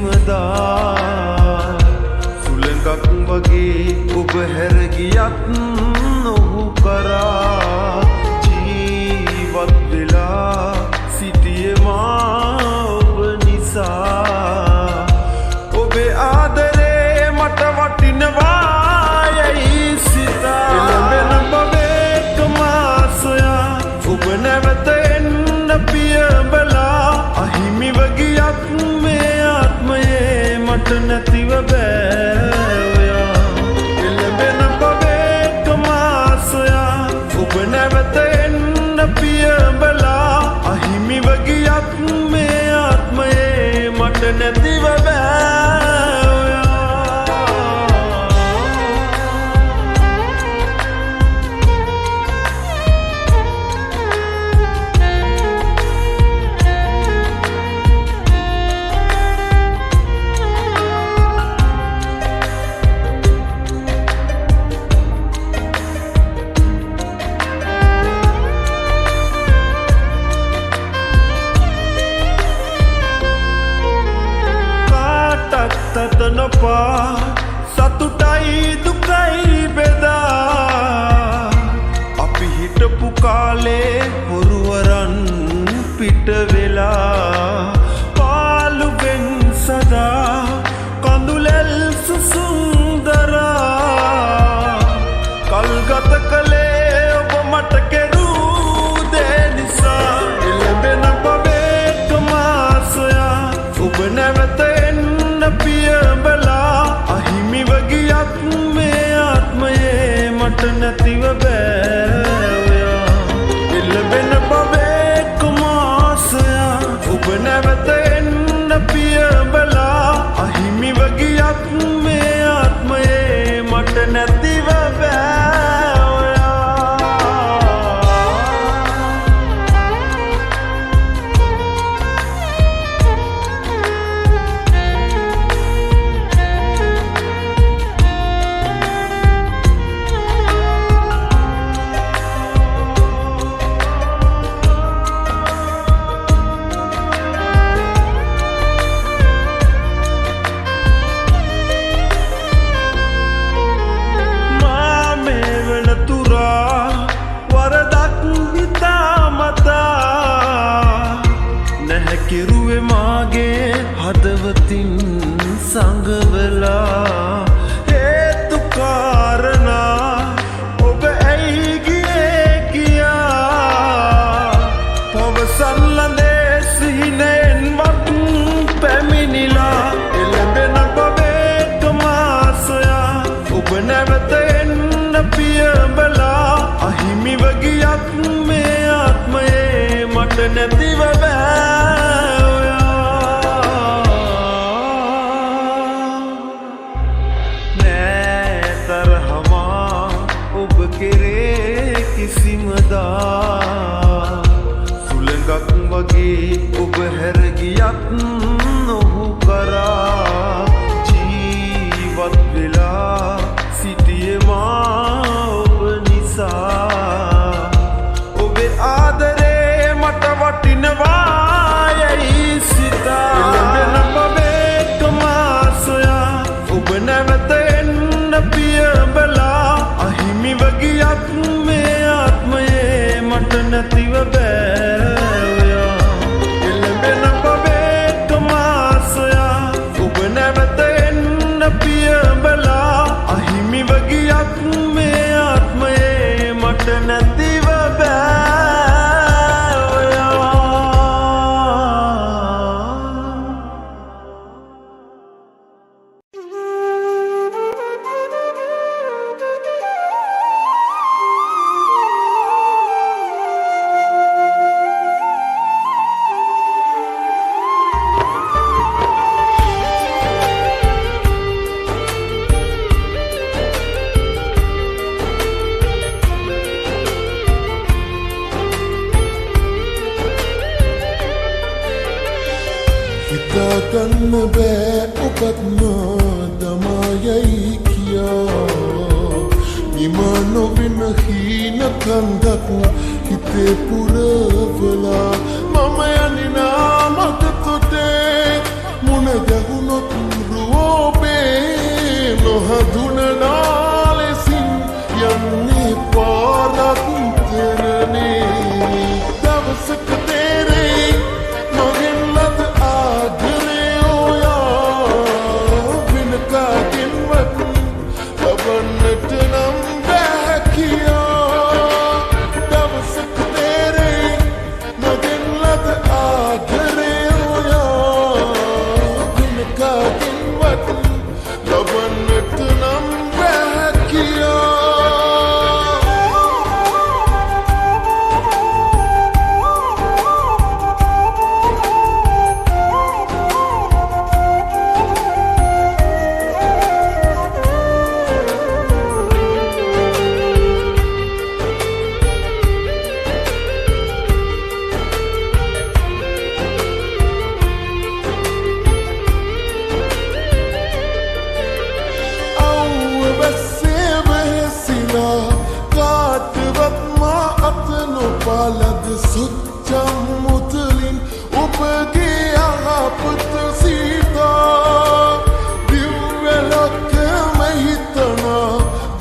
කිසිමදා සුළඟක් වගේ ඔබ හැර ගියත් නොහු කරා ජීවත් වෙලා සිටියේ මා ඔබ නිසා ඔබේ ආදරේ මට වටිනවා යයි සිතා එළඹෙන බවෙක මා සොයා ඔබ නැවත එන්න පියඹලා අහිමිව ගියත් මේ ආත්මයේ මට නැතිව බෑ ඔයා එළඹෙන බවෙක මා සොයා ඔබ නැවත එන්න පියඹලා අහිමිව ගියත් මේ ආත්මයේ මට නැතිව බෑ තතනපා සතුටයි දුකයි බෙදා අපි හිටපු කාලේ හොරුවරන් පිට වෙලා පාළුවෙන් සදා කඳුලෙල් සුසුන්දරා කල්ගත කළේ ඔබ මට කෙරූ දේ නිසා එළඹෙන බවෙක මා සොයා ඔබ නැවත පියඹලා අහිමිව ගියත් මේ ආත්මයේ මට නැතිව බෑ ඔයා එළඹෙන බවෙක මා සොයා ඔබ නැවත එන්න පියඹලා අහිමිව ගියත් මේ ආත්මයේ මට නැතිව බෑ කෙරුවේ මාගේ හදවතින් සංගවලා හේතු කාරණා ඔබ ඇයි ගියේ කියා පවසන් ලඳේ සිහිනෙන් වත් පැමිණිලා එළඹෙන බවෙක මා සොයා ඔබ නැවත එන්න පියඹලා අහිමිව ගියත් මේ ආත්මයේ මට නැතිව බෑ කිසිමදා සුළඟක් වගේ ඔබ හැර ගියත් නොහු කරා ජීවත් වෙලා සිටියේ මා ඔබ නිසා ඔබේ ආදරේ මට වටිනවා යයි සිතා එළඹෙන බවෙක මා සොයා ඔබ නැවත එන්න පියඹලා අහිමිව ගියත් මට නැතිව බෑ ඔයා එළඹෙන බවෙක මා සොයා ඔබ නැවත එන්න පියඹලා අහිමිව ගියත් මේ ආත්මයේ මට නැතිව බෑ හිතාගන්න බෑ ඔබත් දමායයි කියා නිමා නොවෙන හීන කන්දක් හිතේ පුරවලා මම යන්නේ නාමක තොටේ මුණ ගැහුණොත් සුච්චම් මුතලින් ඔබගේ අහපත සීතා දිව්වැලක්කම හිතනා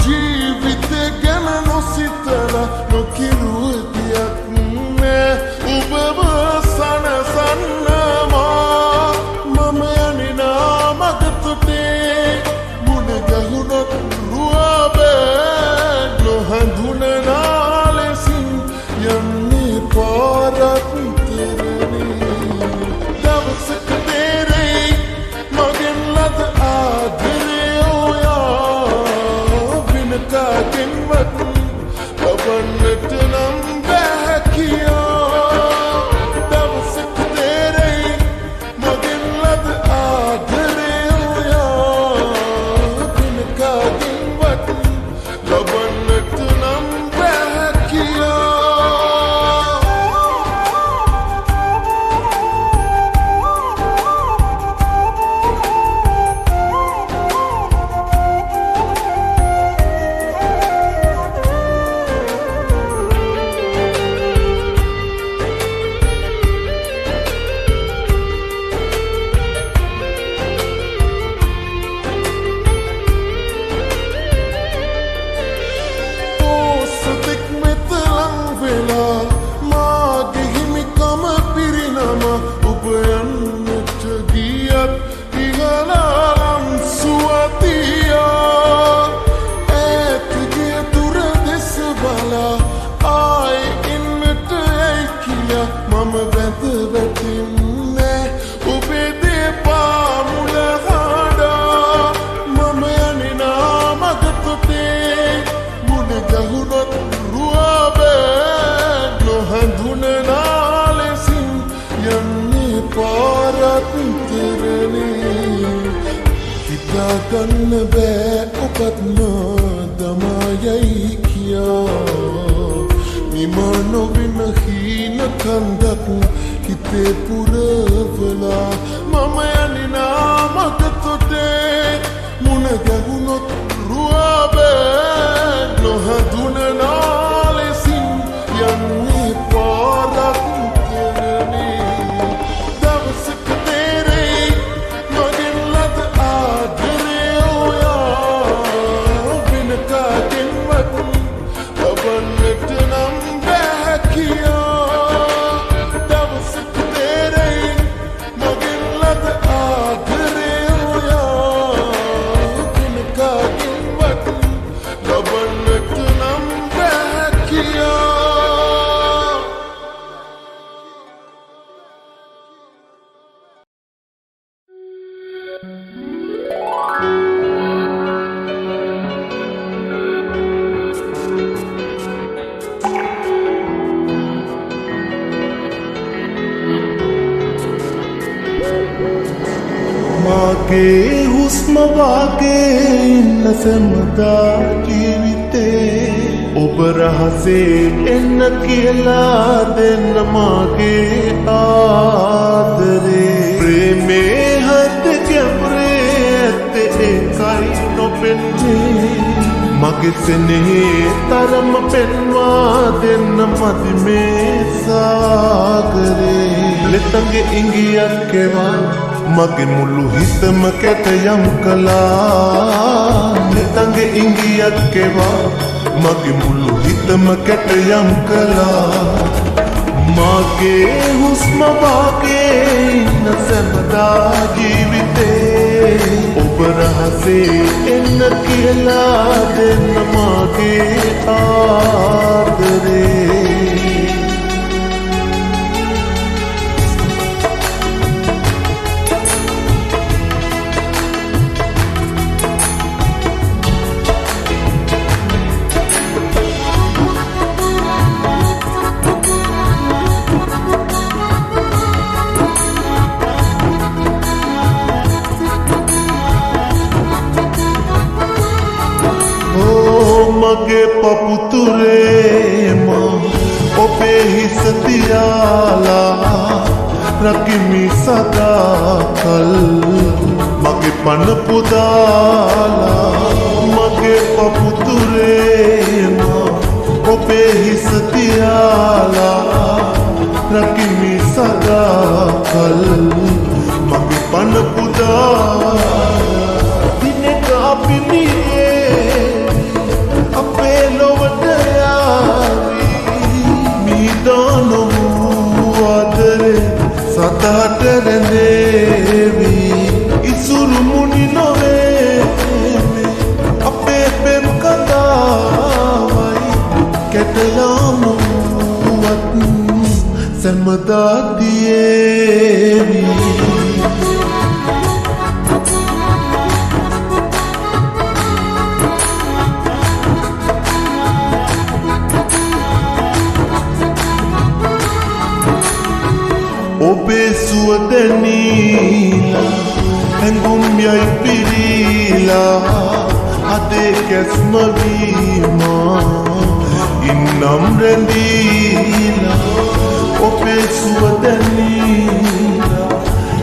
ජීවිත ගැන නොසිතලා නොකිරුවතියක් නෑ ඔබව සනසන්නමා මම යනිනා මගතොටේ මුණ ගැහුණොත් රුවබෑ නොහඳුනනා ලෙසින් යන්නේ පාරක් තරණේ දවසක තේරෙයි මගෙන් ලද ආදරේ ඔයා වෙන කාගෙන්වත් ලබන්නට නම් බෑ කියා දවසක තේරෙයි මගෙන් ලද ආදරේ ඔයා වෙන කාගෙන්වත් ලබන්නට නම් බෑ කියා ගන්න බෑ ඔබත් දමායයි කියා නිම නොවෙන හීන කන්දක් හිතේ පුරවලා මම යනිනා මගතොටේ මුණ ගැහුණොත් රුවබෑ නොහඳුනනා ලෙසින් යන්නේ පාරක් තරණේ දවසක තේරෙයි මගෙන් ලද ආදරේ ඔයා වෙන කාගෙන්වත් ලබන්නට නම් බෑ කියා දවසක තේරෙයි මගෙන් ලද ආදරේ ඔයා වෙන කාගෙන්වත් ලබන්නට නම් බෑ කියා මාගේ හුස්ම වාගේ ඉන්න සැමදා ජීවිතේ ඔබ රහසේ එන්න කියලා දෙන්න මාගේ ආදරේ ප්‍රේමේ හද කැමරේ ඇත්තේ ඒකයි නොපෙන්නේ මගේ සෙනෙහේ තරම පෙන්වා දෙන්න මදි මේ සාගරේ ලෙතගේ ඉංගියක් එවා මගේ මුළු හිතම කැටයම් කළා නෙතගේ ඉංගියක් එවා මගේ මුළු හිතම කැටයම් කළා මගේ හුස්ම වාගේ ඉන්න සැමදා ජීවිතේ ඔබ රහසේ එන්න කියලා දෙන්න මගේ ආදරේ මගේ පපුතුරේම ඔබේ හිස තියාලා රකිමි සදාකල් මගේ පන පුදාලා මගේ පපුතුරේම ඔබේ හිස තියාලා රකිමි සදාකල් මගේ පන පුදා දිනක අපි නියේ අපේ ලොවට යාවි මීදානු ආදරේ සතහට රැඳේවි ඉසුරු මුනි නොවේ අපේ පෙම් කතාවයි කැටලාමුවත් සැමදා දියේවි ඔබේ සුවදනීලා හැඟුම් යයි පිරීලා අදේ කැස්ම වීමා ඉන්නම් රැඳීලා ඔබේ සුවදනීලා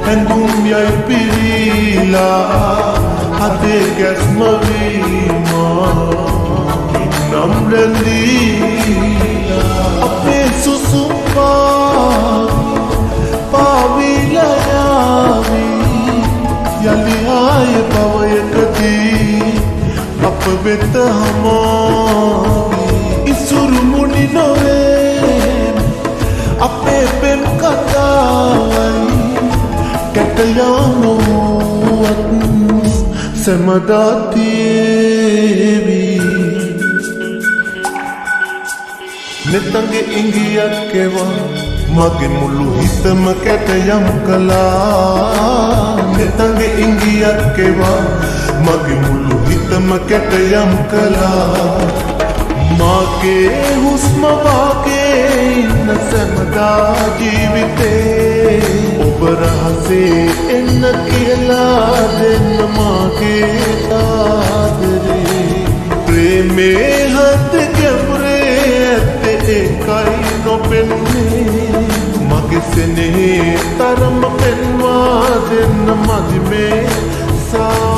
හැඟුම් යයි පිරීලා අදේ කැස්ම වීමා ඉන්නම් රැඳීලා අපේ සුසුම්පා පාවිලයාවි යලි ආය පවයකදී අප වෙත හමාවි ඉසුරු මුනි නොවේ අපේ පෙම් කතාවයි කැටයානුවත් සැමදා තියේවි නෙතගේ ඉංගියක් එවා මගේ මුළු හිතම කැටයම් කළා නෙතගේ ඉංගියක් එවා මගේ මුළු හිතම කැටයම් කළා මගේ හුස්ම වාගේ ඉන්න සැමදා ජීවිතේ ඔබ රහසේ එන්න කියලා දෙන්න මගේ ආදරේ ප්‍රේමේ හද ගැඹුරේ ඇත්තේ ඒකයි නොපෙන්නේ මගේ සෙනෙහේ තරම පෙන්වා දෙන්න මදි මේ සාගරේ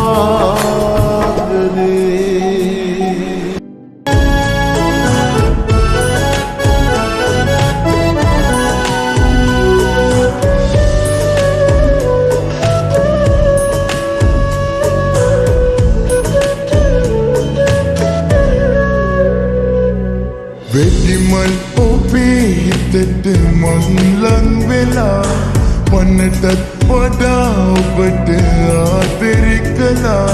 වෙඩිමල් ඔබේ හිතට මං ලං වෙලා පන්නටත් වඩා ඔබට ආදරේ කළා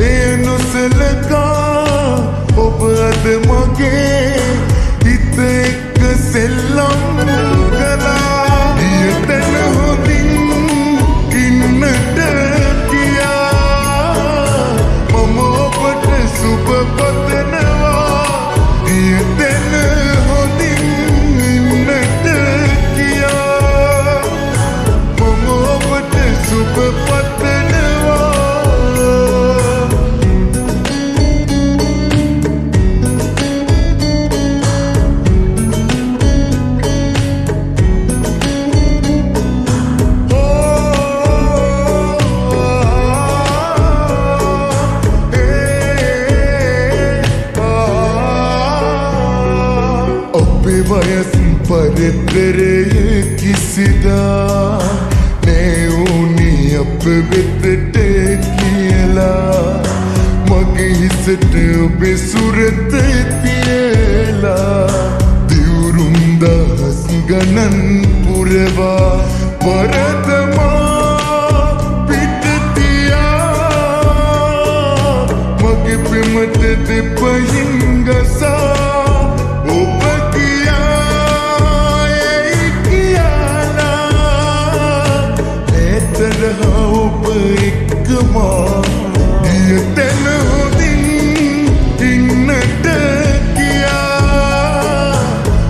ඒ නොසලකා ඔබ අද මගේ හිත එක්ක සෙල්ලම් කළා ඊතන හොඳින් ඉන්නට කියා මම ඔබට සුබ පතනවා ඊතන හොඳින් ඉන්නට කියා මම ඔබට සුබ පතනවා ඔබේ වයස් පරිතරයේ කිසිදා නෑ උනේ අප වෙතට කියලා මගේ හිසට ඔබේ සුරත තියලා දිවුරුම් දහස් ගණන් පුරවා වරදමා පිට තියා මගේ පෙමට දෙපයින් ගසා ඔබ කියා ඒ කියලා එතරහා ඔබ එක්කමා ඊතන හොඳින් ඉන්නට කියා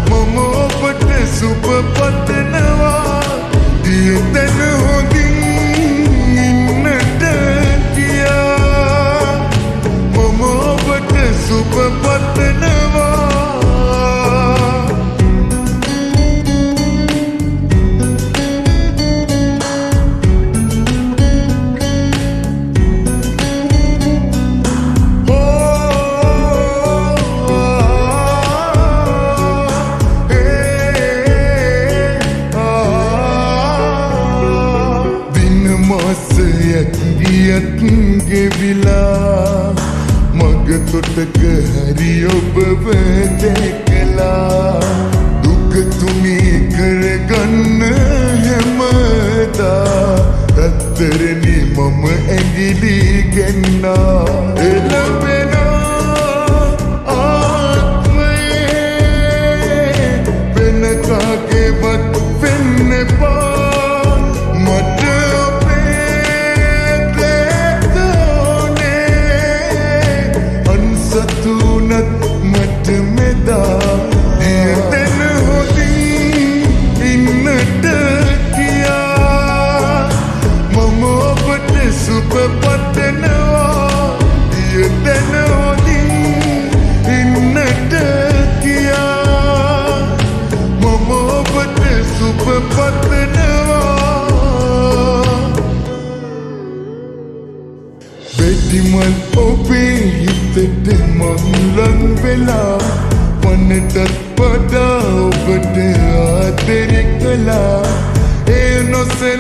මම ඔබට සුබ පතනවා ඊතන හොඳින් ඉන්නට කියා මම ඔබට සුබ පතනවා සියත් ගෙවිලා මග තොටක හරි ඔබව දැකලා දුක තුනී කරගන්න හැමදා රත්තරනි මම ඇඟිලි ගෙන්නා එළවෙනා ආත්මයේ වෙන කාගේවත් වෙන්න එපා මට අපේ දෙතෝනේ අන්සතුනත් මට මෙදා දියතෙන හොදින් ඉන්නට කියා මම ඔබට සුබ පතනවා දියතෙන හොදින් ඉන්නට කියා මම ඔබට සුබ පතනවා බෙදිමල් ඔබේ හිතට මං ලං වෙලා පනටත් වඩා ඔබට ආදරේ කළා ඒ නොසැලී